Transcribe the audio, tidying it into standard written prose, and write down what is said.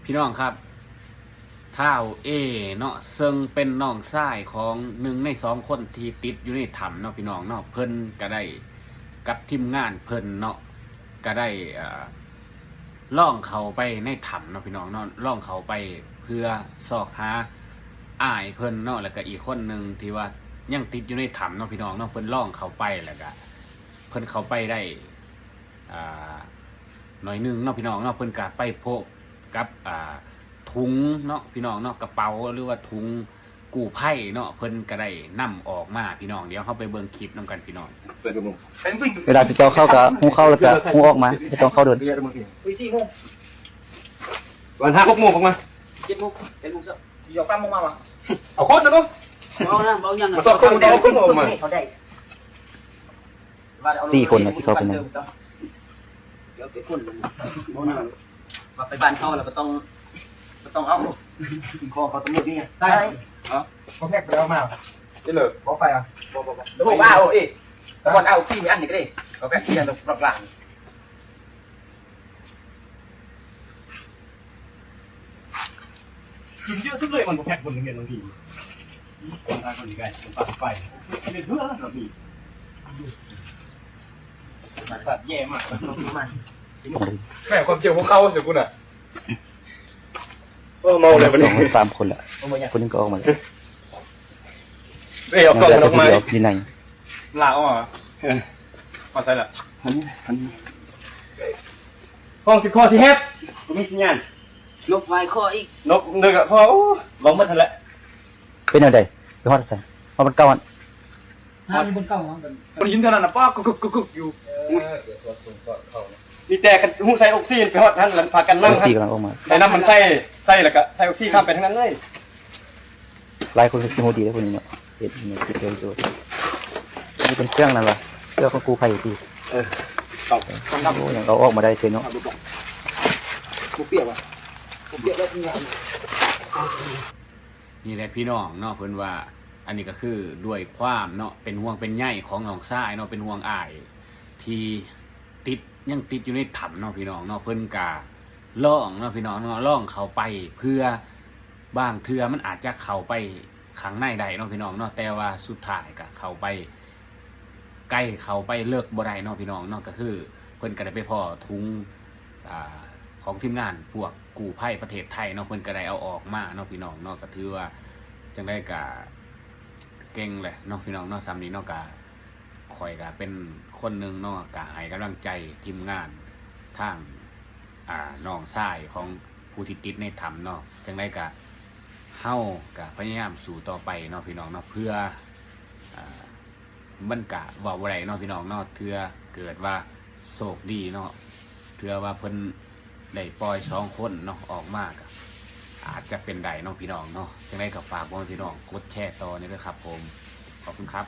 พี่น้องครับท้าวเอเนาะซึ่งเป็นน้องชายของ1 ใน 2คนที่ติดอยู่ในถ้ำเนาะพี่น้องเนาะเพิ่นก็ได้กับทีมงานเพิ่นเนาะก็ได้ล่องเขาไปในถ้ำเนาะพี่น้องเนาะล่องเขาไปเพื่อสอกหาอ้ายเพิ่นเนาะแล้วก็อีกคนหนึ่งที่ว่ายังติดอยู่ในถ้ำเนาะพี่น้องเนาะเพิ่นล่องเขาไปแล้วก็เพิ่นเขาไปได้หน่อยนึงเนาะพี่น้องเนาะเพิ่นก็ไปพบกับถุงเนาะพี่น้องเนาะกระเป๋าหรือว่าถุงกู้ภัยเนาะเพิ่นก็ได้นำออกมาพี่น้องเดี๋ยวเข้าไปเบิ่งคลิปนำกันพี่น้องเวลาสิเจ้าเข้ากับหูเข้าแล้วก็หูออกมาจะต้องเข้าเดิน4 โมงวัน5 6 โมงออกมา7 โมง7 โมงเช้าหยอก3 โมงมาว่ะเอาคนนะเนาะเอานะเอายังมาสอบคนเดียวคนออกมาเขาได้4 คนนะสิเข้าไปนั่นเดี๋ยว7 คนบ่น่ามาไปบ้านเขาแล้วก็ต้องเอาคอเขาตำรวจนี่ไงได้เขาแพ็กไปแล้วมาได้เลยบอกไปอ่ะบ่เดี๋ยวผมเอาอีกตะวันเอาซี่มีอันนี้ก็ได้เขาแพ็กที่อันตรงกลางกินเยอะสุดเลยมันแพ็กบนเงินบางทีคนทางคนใกล้คนปักไฟเป็นเพื่อนเราดีสัตว์แย่มากแม่ความเจียวของเขาเสียคุณอ่ะเมาเลยวันนี้2 3 คนละคนนึงก็ออกมาแล้วเอ้ยเอากล่องออกมาอยู่ในลาออกมาใส่ละห้องติดคอสิแฮปกูมีสัญญาณนกไฟข้ออีกนกนึกอ่ะพอลองมาทันแหละเป็นอะไรไปฮอดใส่ฮอดมันเก่าอันมีบนเก่ามันยินเท่านั้นนะป้ากุกอยู่มีแต่กันหูใส่ออกซิเจนไปฮอดท่านแล้วพากันนั่งท่านกำลังออกมาแต่น้ำมันใส่แล้วก็ใส่ออกซิเจนข้ามไปทั้งนั้นเลยหลายคนก็สิโหดีแล้วคนนี้เนาะเฮ็ดนี่คิดเร็วตัวนี่เป็นเครื่องนั่นล่ะเครื่องของกูภัยที่โอ้ยังเอาออกมาได้เฉยเนาะกูเปียกว่ะกูเปียกแล้วงานนี่แหละพี่น้องเนาะเพิ่นว่าอันนี้ก็คือด้วยความเนาะเป็นห่วงเป็นใยของน้องชายเนาะเป็นห่วงอ้ายที่ยังติดอยู่ในถ้ำเนาะพี่น้องเนาะเพิ่นกะล่องเนาะพี่น้องเนาะล่องเข้าไปเพื่อบางเทื่อมันอาจจะเข้าไปข้างในได้เนาะพี่น้องเนาะแต่ว่าสุดท้ายก็เข้าไปใกล้เข้าไปเลิกบ่ได้เนาะพี่น้องเนาะก็คือเพิ่นก็ได้ไปพ้อถุงของทีมงานพวกกู้ภัยประเทศไทยเนาะเพิ่นก็ได้เอาออกมาเนาะพี่น้องเนาะก็ถือว่าจังได้กะเก่งเลยเนาะพี่น้องเนาะซ้ำนี้เนาะกะข่อยกะเป็นคนหนึ่งเนาะกะให้กำลังใจทีมงานทางน้องชายของผู้ที่ติดในถ้ำเนาะจังได้กะเฮากะพยายามสู่ต่อไปเนาะพี่น้องเนาะเพื่อมันกะว่าบ่ได้เนาะพี่น้องเนาะเทื่อเกิดว่าโชคดีเนาะเทื่อว่าเพิ่นได้ปล่อย2 คนเนาะออกมาก็อาจจะเป็นได้เนาะพี่น้องเนาะจังได้ก็ฝากพี่น้องกดแชร์ต่อนี่ด้วยครับผมขอบคุณครับ